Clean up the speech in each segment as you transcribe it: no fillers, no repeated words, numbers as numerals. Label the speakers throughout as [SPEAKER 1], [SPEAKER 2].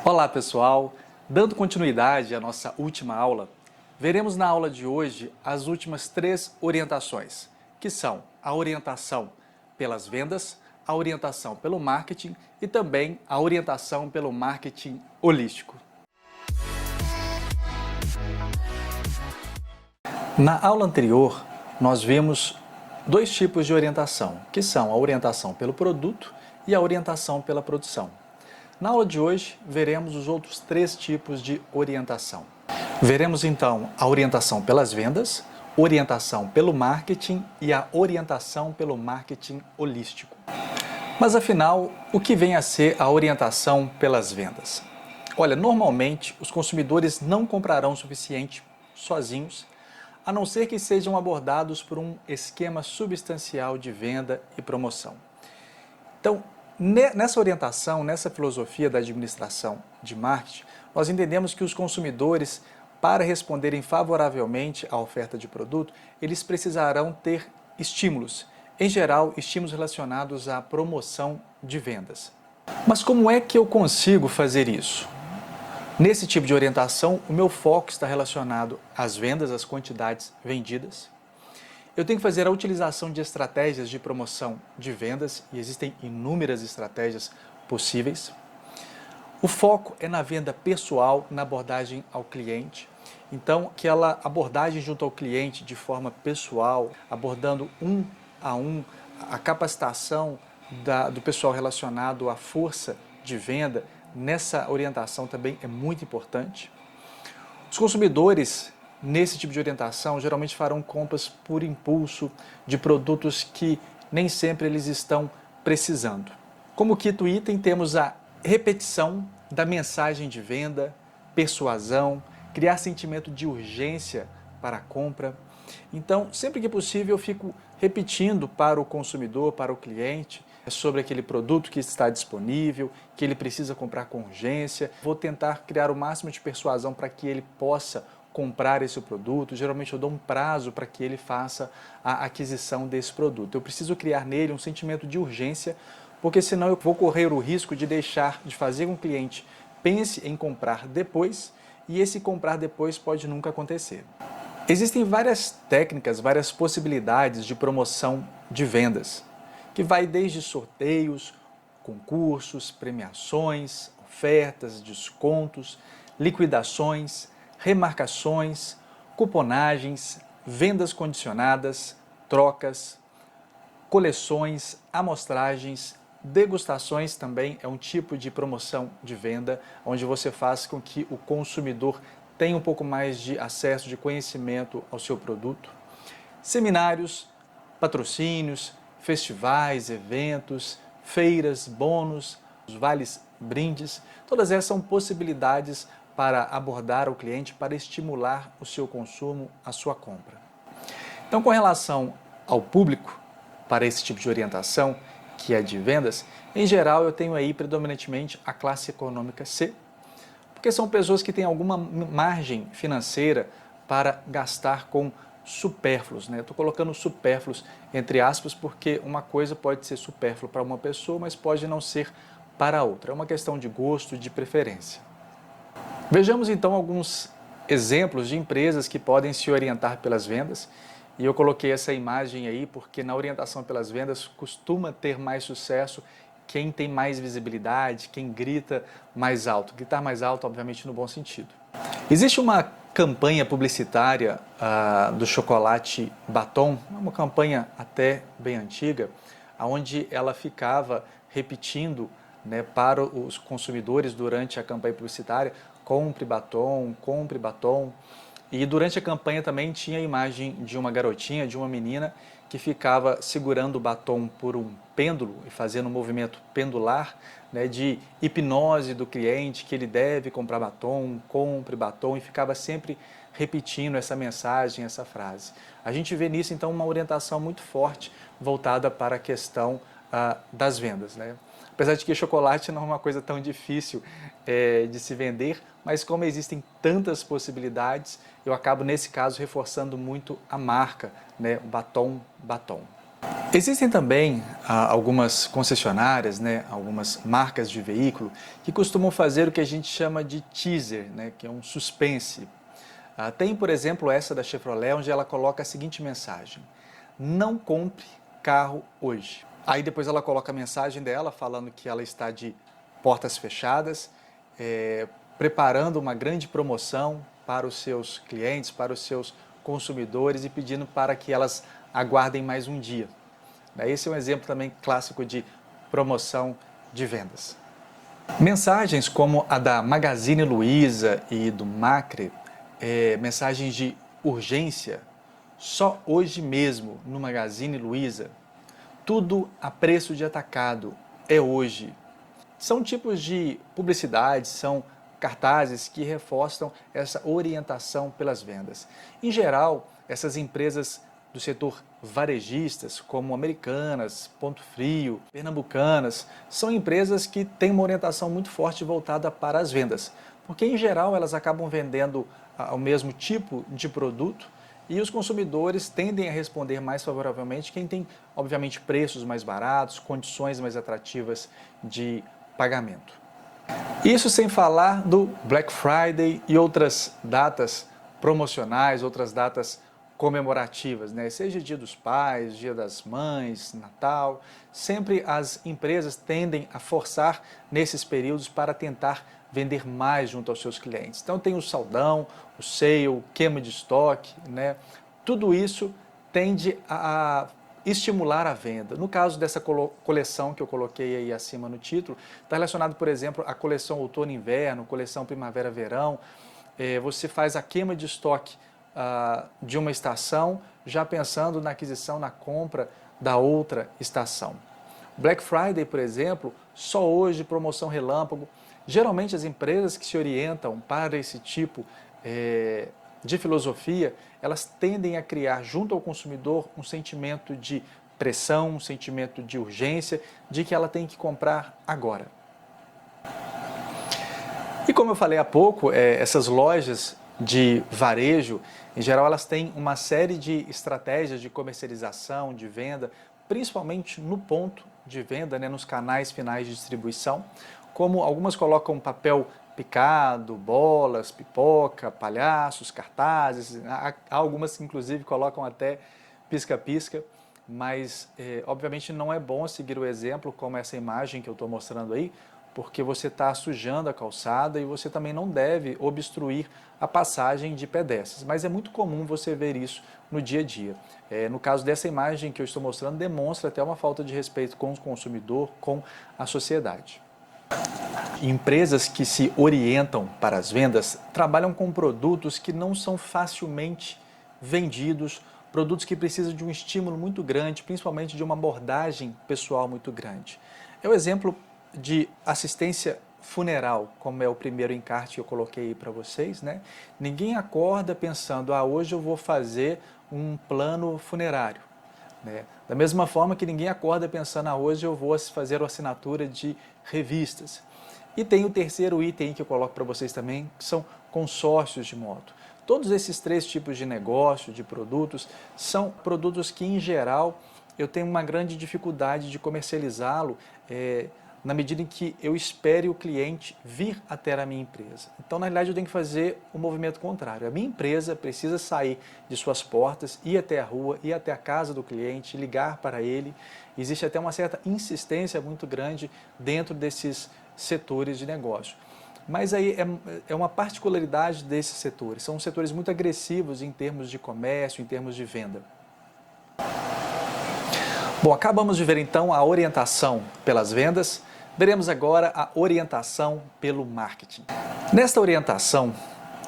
[SPEAKER 1] Olá pessoal, dando continuidade à nossa última aula, veremos na aula de hoje as últimas 3 orientações, que são a orientação pelas vendas, a orientação pelo marketing e também a orientação pelo marketing holístico. Na aula anterior, nós vimos 2 tipos de orientação, que são a orientação pelo produto e a orientação pela produção. Na aula de hoje, veremos os outros 3 tipos de orientação. Veremos então a orientação pelas vendas, orientação pelo marketing e a orientação pelo marketing holístico. Mas afinal, o que vem a ser a orientação pelas vendas? Olha, normalmente os consumidores não comprarão o suficiente sozinhos, a não ser que sejam abordados por um esquema substancial de venda e promoção. Então, nessa orientação, nessa filosofia da administração de marketing, nós entendemos que os consumidores, para responderem favoravelmente à oferta de produto, eles precisarão ter estímulos, em geral, estímulos relacionados à promoção de vendas. Mas como é que eu consigo fazer isso? Nesse tipo de orientação, o meu foco está relacionado às vendas, às quantidades vendidas. Eu tenho que fazer a utilização de estratégias de promoção de vendas e existem inúmeras estratégias possíveis. O foco é na venda pessoal, na abordagem ao cliente. Então, aquela abordagem junto ao cliente de forma pessoal, abordando um a um, a capacitação do pessoal relacionado à força de venda, nessa orientação também é muito importante. Os consumidores, nesse tipo de orientação, geralmente farão compras por impulso de produtos que nem sempre eles estão precisando. Como quinto item, temos a repetição da mensagem de venda, persuasão, criar sentimento de urgência para a compra. Então, sempre que possível, eu fico repetindo para o consumidor, para o cliente, sobre aquele produto que está disponível, que ele precisa comprar com urgência. Vou tentar criar o máximo de persuasão para que ele possa comprar esse produto. Geralmente eu dou um prazo para que ele faça a aquisição desse produto. Eu preciso criar nele um sentimento de urgência, porque senão eu vou correr o risco de deixar de fazer com que o cliente pense em comprar depois, e esse comprar depois pode nunca acontecer. Existem várias técnicas, várias possibilidades de promoção de vendas, que vai desde sorteios, concursos, premiações, ofertas, descontos, liquidações, remarcações, cuponagens, vendas condicionadas, trocas, coleções, amostragens, degustações também é um tipo de promoção de venda, onde você faz com que o consumidor tenha um pouco mais de acesso, de conhecimento ao seu produto. Seminários, patrocínios, festivais, eventos, feiras, bônus, os vales brindes, todas essas são possibilidades para abordar o cliente, para estimular o seu consumo, a sua compra. Então, com relação ao público, para esse tipo de orientação, que é de vendas, em geral eu tenho aí predominantemente a classe econômica C, porque são pessoas que têm alguma margem financeira para gastar com supérfluos, né? Estou colocando supérfluos entre aspas porque uma coisa pode ser supérfluo para uma pessoa, mas pode não ser para outra. É uma questão de gosto e de preferência. Vejamos então alguns exemplos de empresas que podem se orientar pelas vendas. E eu coloquei essa imagem aí porque na orientação pelas vendas costuma ter mais sucesso quem tem mais visibilidade, quem grita mais alto. Gritar mais alto, obviamente, no bom sentido. Existe uma campanha publicitária do chocolate Batom, uma campanha até bem antiga, onde ela ficava repetindo, né, para os consumidores durante a campanha publicitária: compre batom, compre batom. E durante a campanha também tinha a imagem de uma garotinha, de uma menina, que ficava segurando o batom por um pêndulo e fazendo um movimento pendular, né, de hipnose do cliente, que ele deve comprar batom, compre batom, e ficava sempre repetindo essa mensagem, essa frase. A gente vê nisso, então, uma orientação muito forte voltada para a questão das vendas, né? Apesar de que chocolate não é uma coisa tão difícil de se vender, mas como existem tantas possibilidades, eu acabo nesse caso reforçando muito a marca, né? Batom, batom. Existem também algumas concessionárias, né, algumas marcas de veículo que costumam fazer o que a gente chama de teaser, né, que é um suspense. Tem, por exemplo, essa da Chevrolet, onde ela coloca a seguinte mensagem: não compre carro hoje. Aí depois ela coloca a mensagem dela falando que ela está de portas fechadas, preparando uma grande promoção para os seus clientes, para os seus consumidores e pedindo para que elas aguardem mais um dia. Esse é um exemplo também clássico de promoção de vendas. Mensagens como a da Magazine Luiza e do Macri, mensagens de urgência, só hoje mesmo no Magazine Luiza, tudo a preço de atacado, é hoje. São tipos de publicidade, são cartazes que reforçam essa orientação pelas vendas. Em geral, essas empresas do setor varejistas, como Americanas, Ponto Frio, Pernambucanas, são empresas que têm uma orientação muito forte voltada para as vendas, porque em geral elas acabam vendendo o mesmo tipo de produto e os consumidores tendem a responder mais favoravelmente quem tem, obviamente, preços mais baratos, condições mais atrativas de pagamento. Isso sem falar do Black Friday e outras datas promocionais, outras datas comemorativas, né? Seja Dia dos Pais, Dia das Mães, Natal, sempre as empresas tendem a forçar nesses períodos para tentar vender mais junto aos seus clientes. Então tem o saldão, o sale, o queima de estoque, né? Tudo isso tende a estimular a venda. No caso dessa coleção que eu coloquei aí acima no título, está relacionado, por exemplo, à coleção outono-inverno, coleção primavera-verão. Você faz a queima de estoque de uma estação, já pensando na aquisição, na compra da outra estação. Black Friday, por exemplo, só hoje, promoção relâmpago. Geralmente as empresas que se orientam para esse tipo de filosofia, elas tendem a criar junto ao consumidor um sentimento de pressão, um sentimento de urgência, de que ela tem que comprar agora. E como eu falei há pouco, essas lojas de varejo, em geral, elas têm uma série de estratégias de comercialização, de venda, principalmente no ponto de venda, né, nos canais finais de distribuição, como algumas colocam papel picado, bolas, pipoca, palhaços, cartazes, há algumas que inclusive colocam até pisca-pisca, mas obviamente não é bom seguir o exemplo como essa imagem que eu estou mostrando aí, porque você está sujando a calçada e você também não deve obstruir a passagem de pedestres. Mas é muito comum você ver isso no dia a dia. No caso dessa imagem que eu estou mostrando, demonstra até uma falta de respeito com o consumidor, com a sociedade. Empresas que se orientam para as vendas trabalham com produtos que não são facilmente vendidos, produtos que precisam de um estímulo muito grande, principalmente de uma abordagem pessoal muito grande. É o exemplo de assistência funeral, como é o primeiro encarte que eu coloquei aí para vocês, né? Ninguém acorda pensando, hoje eu vou fazer um plano funerário, né? Da mesma forma que ninguém acorda pensando, hoje eu vou fazer uma assinatura de revistas. E tem o terceiro item que eu coloco para vocês também, que são consórcios de moto. Todos esses três tipos de negócio, de produtos, são produtos que, em geral, eu tenho uma grande dificuldade de comercializá-lo na medida em que eu espere o cliente vir até a minha empresa. Então, na realidade, eu tenho que fazer o movimento contrário. A minha empresa precisa sair de suas portas, ir até a rua, ir até a casa do cliente, ligar para ele. Existe até uma certa insistência muito grande dentro desses setores de negócio. Mas aí é uma particularidade desses setores. São setores muito agressivos em termos de comércio, em termos de venda. Bom, acabamos de ver então a orientação pelas vendas. Veremos agora a orientação pelo marketing. Nesta orientação,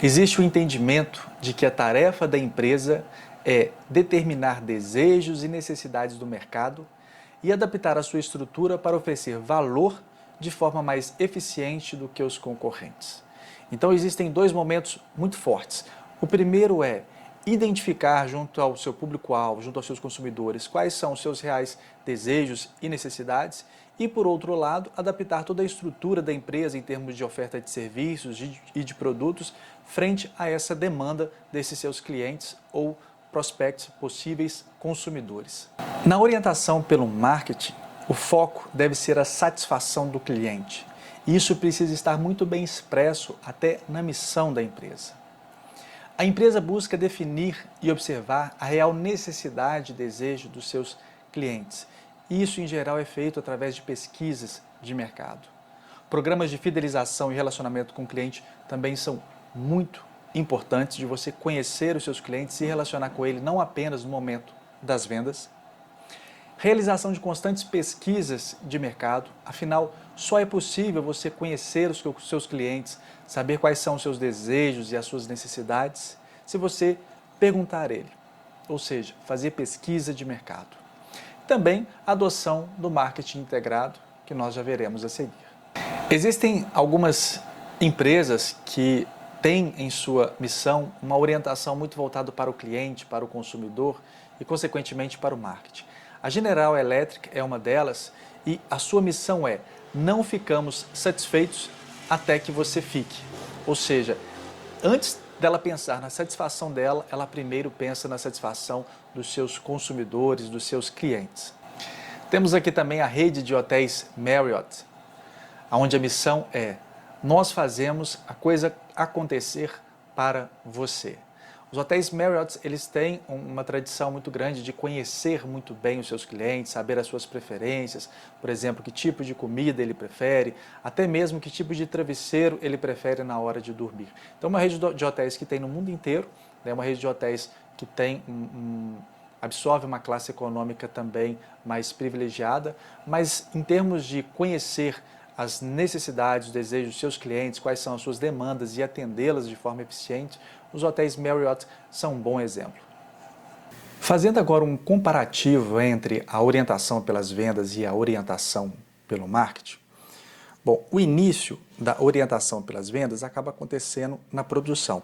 [SPEAKER 1] existe o entendimento de que a tarefa da empresa é determinar desejos e necessidades do mercado e adaptar a sua estrutura para oferecer valor de forma mais eficiente do que os concorrentes. Então existem dois momentos muito fortes. O primeiro é identificar junto ao seu público-alvo, junto aos seus consumidores, quais são os seus reais desejos e necessidades e, por outro lado, adaptar toda a estrutura da empresa em termos de oferta de serviços e de produtos frente a essa demanda desses seus clientes ou prospectos, possíveis consumidores. Na orientação pelo marketing, o foco deve ser a satisfação do cliente. E isso precisa estar muito bem expresso até na missão da empresa. A empresa busca definir e observar a real necessidade e desejo dos seus clientes. E isso, em geral, é feito através de pesquisas de mercado. Programas de fidelização e relacionamento com o cliente também são muito importantes de você conhecer os seus clientes e se relacionar com ele não apenas no momento das vendas. Realização de constantes pesquisas de mercado, afinal, só é possível você conhecer os seus clientes, saber quais são os seus desejos e as suas necessidades, se você perguntar a ele, ou seja, fazer pesquisa de mercado. Também a adoção do marketing integrado, que nós já veremos a seguir. Existem algumas empresas que têm em sua missão uma orientação muito voltada para o cliente, para o consumidor e, consequentemente, para o marketing. A General Electric é uma delas e a sua missão é: não ficamos satisfeitos até que você fique. Ou seja, antes dela pensar na satisfação dela, ela primeiro pensa na satisfação dos seus consumidores, dos seus clientes. Temos aqui também a rede de hotéis Marriott, onde a missão é: nós fazemos a coisa acontecer para você. Os hotéis Marriott, eles têm uma tradição muito grande de conhecer muito bem os seus clientes, saber as suas preferências, por exemplo, que tipo de comida ele prefere, até mesmo que tipo de travesseiro ele prefere na hora de dormir. Então, uma rede de hotéis que tem no mundo inteiro, né, uma rede de hotéis que tem absorve uma classe econômica também mais privilegiada, mas em termos de conhecer as necessidades, os desejos dos seus clientes, quais são as suas demandas e atendê-las de forma eficiente, os hotéis Marriott são um bom exemplo. Fazendo agora um comparativo entre a orientação pelas vendas e a orientação pelo marketing, bom, o início da orientação pelas vendas acaba acontecendo na produção.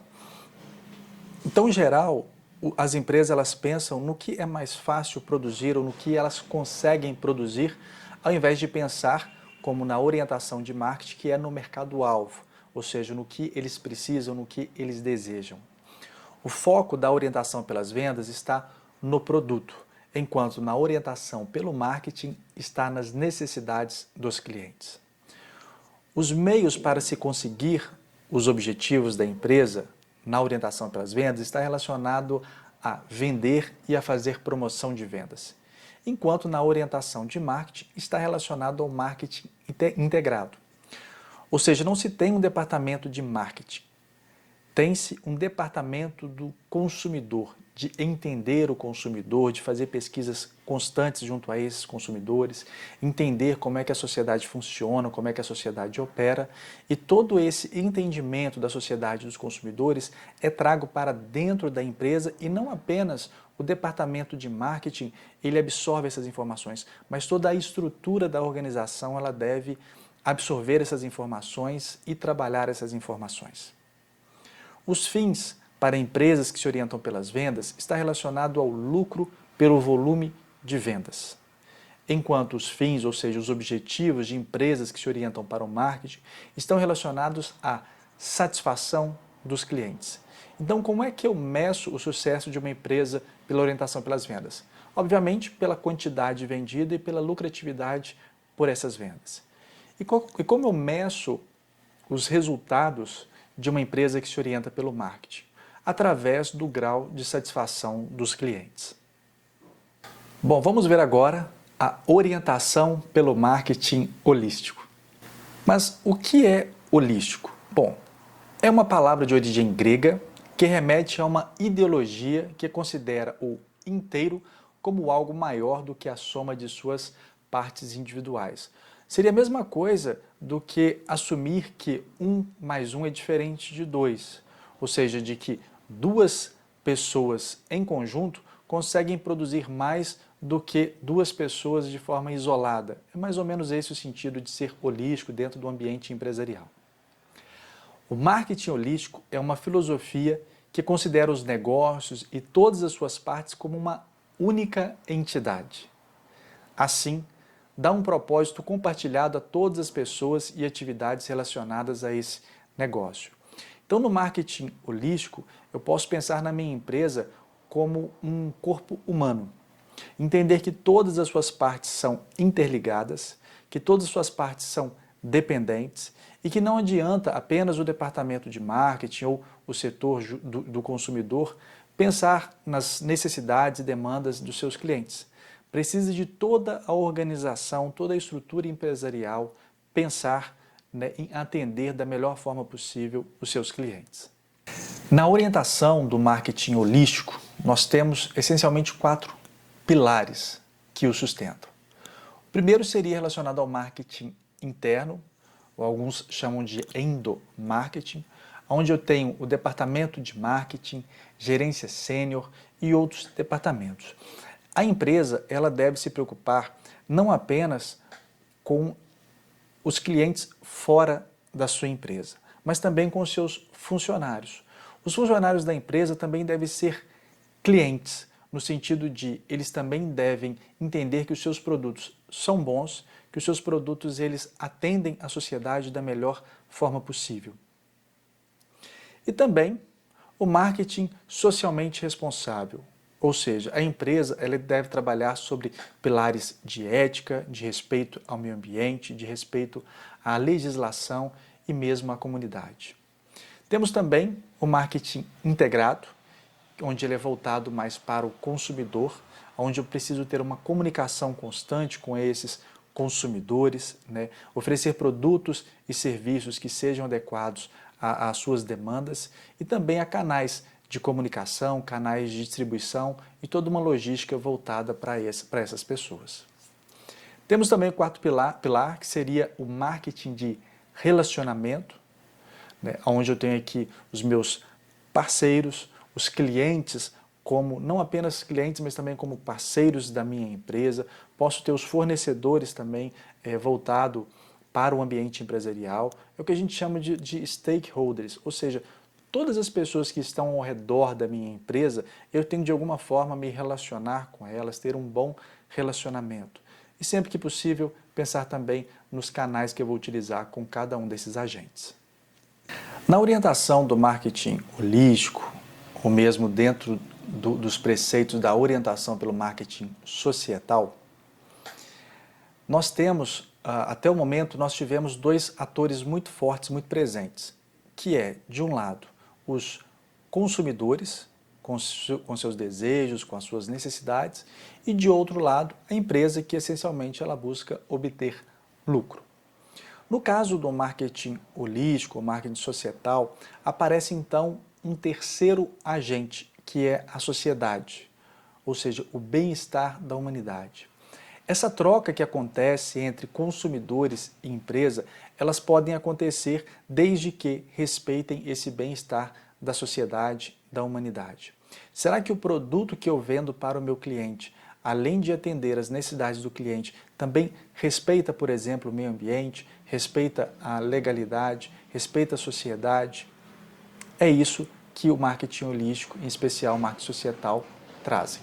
[SPEAKER 1] Então, em geral, as empresas elas pensam no que é mais fácil produzir ou no que elas conseguem produzir, ao invés de pensar, como na orientação de marketing, que é no mercado-alvo, ou seja, no que eles precisam, no que eles desejam. O foco da orientação pelas vendas está no produto, enquanto na orientação pelo marketing está nas necessidades dos clientes. Os meios para se conseguir os objetivos da empresa na orientação pelas vendas está relacionado a vender e a fazer promoção de vendas, enquanto na orientação de marketing está relacionado ao marketing integrado. Ou seja, não se tem um departamento de marketing, tem-se um departamento do consumidor, de entender o consumidor, de fazer pesquisas constantes junto a esses consumidores, entender como é que a sociedade funciona, como é que a sociedade opera, e todo esse entendimento da sociedade dos consumidores é trago para dentro da empresa e não apenas o departamento de marketing, ele absorve essas informações, mas toda a estrutura da organização ela deve absorver essas informações e trabalhar essas informações. Os fins para empresas que se orientam pelas vendas está relacionado ao lucro pelo volume de vendas, enquanto os fins, ou seja, os objetivos de empresas que se orientam para o marketing, estão relacionados à satisfação dos clientes. Então, como é que eu meço o sucesso de uma empresa pela orientação pelas vendas? Obviamente, pela quantidade vendida e pela lucratividade por essas vendas. E como eu meço os resultados de uma empresa que se orienta pelo marketing? Através do grau de satisfação dos clientes. Bom, vamos ver agora a orientação pelo marketing holístico. Mas o que é holístico? Bom, é uma palavra de origem grega que remete a uma ideologia que considera o inteiro como algo maior do que a soma de suas partes individuais. Seria a mesma coisa do que assumir que 1 mais 1 é diferente de 2, ou seja, de que duas pessoas em conjunto conseguem produzir mais do que duas pessoas de forma isolada. É mais ou menos esse o sentido de ser holístico dentro do ambiente empresarial. O marketing holístico é uma filosofia que considera os negócios e todas as suas partes como uma única entidade. Assim, dá um propósito compartilhado a todas as pessoas e atividades relacionadas a esse negócio. Então, no marketing holístico, eu posso pensar na minha empresa como um corpo humano. Entender que todas as suas partes são interligadas, que todas as suas partes são dependentes e que não adianta apenas o departamento de marketing ou o setor do consumidor pensar nas necessidades e demandas dos seus clientes. Precisa de toda a organização, toda a estrutura empresarial pensar, né, em atender da melhor forma possível os seus clientes. Na orientação do marketing holístico, nós temos essencialmente 4 pilares que o sustentam. O primeiro seria relacionado ao marketing interno, ou alguns chamam de endomarketing, onde eu tenho o departamento de marketing, gerência sênior e outros departamentos. A empresa, ela deve se preocupar não apenas com os clientes fora da sua empresa, mas também com os seus funcionários. Os funcionários da empresa também devem ser clientes, no sentido de eles também devem entender que os seus produtos são bons, que os seus produtos eles atendem a sociedade da melhor forma possível. E também o marketing socialmente responsável, ou seja, a empresa ela deve trabalhar sobre pilares de ética, de respeito ao meio ambiente, de respeito à legislação e mesmo à comunidade. Temos também o marketing integrado, onde ele é voltado mais para o consumidor, onde eu preciso ter uma comunicação constante com esses consumidores, né? Oferecer produtos e serviços que sejam adequados às suas demandas e também a canais de comunicação, canais de distribuição e toda uma logística voltada para essas pessoas. Temos também o quarto pilar, que seria o marketing de relacionamento, né? Onde eu tenho aqui os meus parceiros, os clientes, como não apenas clientes, mas também como parceiros da minha empresa. Posso ter os fornecedores também voltado para o ambiente empresarial. É o que a gente chama de stakeholders, ou seja, todas as pessoas que estão ao redor da minha empresa, eu tenho de alguma forma me relacionar com elas, ter um bom relacionamento. E sempre que possível, pensar também nos canais que eu vou utilizar com cada um desses agentes. Na orientação do marketing holístico, ou mesmo dentro dos preceitos da orientação pelo marketing societal, nós temos, até o momento, nós tivemos 2 atores muito fortes, muito presentes, que é, de um lado, os consumidores, com seus desejos, com as suas necessidades, e de outro lado, a empresa que essencialmente ela busca obter lucro. No caso do marketing holístico, o marketing societal, aparece então um terceiro agente, que é a sociedade, ou seja, o bem-estar da humanidade. Essa troca que acontece entre consumidores e empresa, elas podem acontecer desde que respeitem esse bem-estar da sociedade, da humanidade. Será que o produto que eu vendo para o meu cliente, além de atender as necessidades do cliente, também respeita, por exemplo, o meio ambiente, respeita a legalidade, respeita a sociedade? É isso que o marketing holístico, em especial o marketing societal, trazem.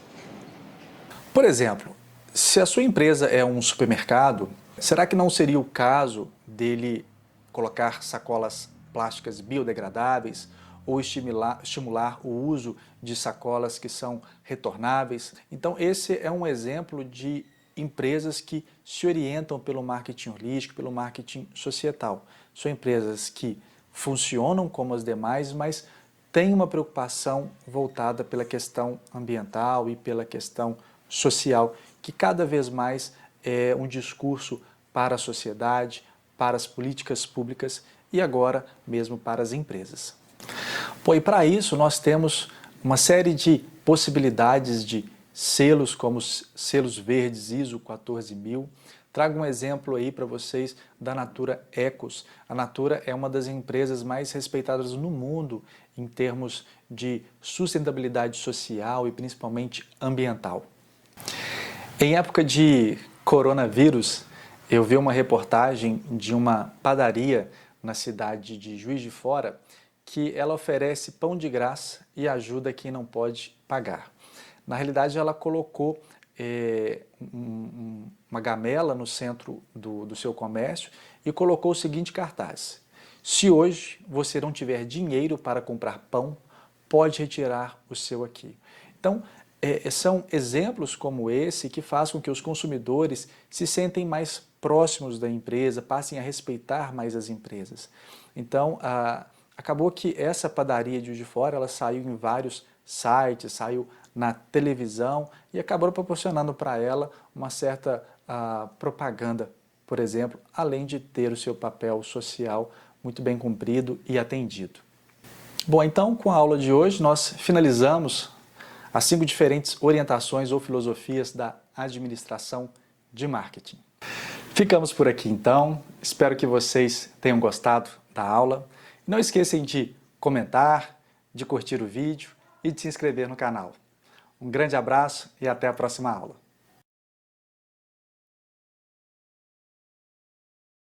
[SPEAKER 1] Por exemplo, se a sua empresa é um supermercado, será que não seria o caso dele colocar sacolas plásticas biodegradáveis ou estimular o uso de sacolas que são retornáveis? Então esse é um exemplo de empresas que se orientam pelo marketing holístico, pelo marketing societal. São empresas que funcionam como as demais, mas têm uma preocupação voltada pela questão ambiental e pela questão social, que cada vez mais é um discurso para a sociedade, para as políticas públicas e agora mesmo para as empresas. Pô, e para isso nós temos uma série de possibilidades de selos, como os selos verdes ISO 14000. Trago um exemplo aí para vocês da Natura Ecos. A Natura é uma das empresas mais respeitadas no mundo em termos de sustentabilidade social e principalmente ambiental. Em época de coronavírus, eu vi uma reportagem de uma padaria na cidade de Juiz de Fora que ela oferece pão de graça e ajuda quem não pode pagar. Na realidade, ela colocou uma gamela no centro do seu comércio e colocou o seguinte cartaz: se hoje você não tiver dinheiro para comprar pão, pode retirar o seu aqui. Então, são exemplos como esse que fazem com que os consumidores se sentem mais próximos da empresa, passem a respeitar mais as empresas. Então, acabou que essa padaria de Juiz de Fora, ela saiu em vários sites, saiu na televisão e acabou proporcionando para ela uma certa propaganda, por exemplo, além de ter o seu papel social muito bem cumprido e atendido. Bom, então com a aula de hoje nós finalizamos as 5 diferentes orientações ou filosofias da administração de marketing. Ficamos por aqui então, espero que vocês tenham gostado da aula. Não esqueçam de comentar, de curtir o vídeo e de se inscrever no canal. Um grande abraço e até a próxima aula.